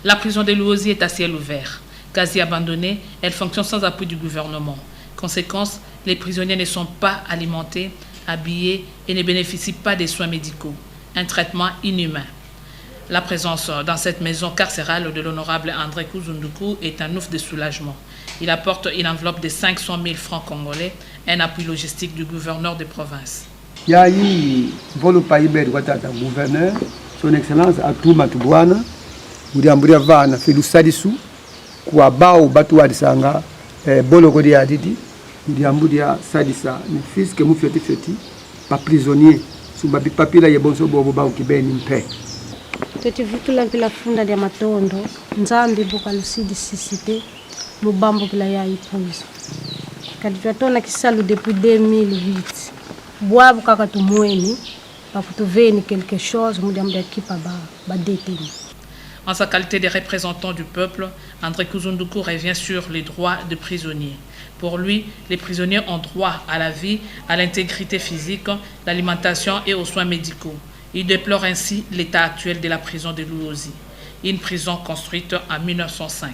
La prison de Luozi est à ciel ouvert. Quasi abandonnée, elle fonctionne sans appui du gouvernement. Conséquence, les prisonniers ne sont pas alimentés, habillés et ne bénéficient pas des soins médicaux. Un traitement inhumain. La présence dans cette maison carcérale de l'honorable André Kuzunduku est un ouf de soulagement. Il apporte une enveloppe de 500 000 francs congolais, un appui logistique du gouverneur de province. Il y a eu le gouverneur, son excellence Atuma Tubwana, Muriamburia Vana, Felusadisu, Kuabao Batuadi Sanga, Bologodi Adidi, Muriamburia Sadisa, ne fils que Moufeti Feti, pas prisonnier, sous Babi Papila Yebonso Boba Kibeni Mpe. Tutivutula pila funda dia matondo, nzambi buka lucidi sisite, mubambo pila ya ipuzo. Kaditwatona kisalu depuis 2008. Boabu kaka tumweni, bakutuveni quelque chose, mudia kipa ba détenu. En sa qualité de représentant du peuple, André Kuzunduku revient sur les droits des prisonniers. Pour lui, les prisonniers ont droit à la vie, à l'intégrité physique, l'alimentation et aux soins médicaux. Il déplore ainsi l'état actuel de la prison de Luozi, une prison construite en 1905.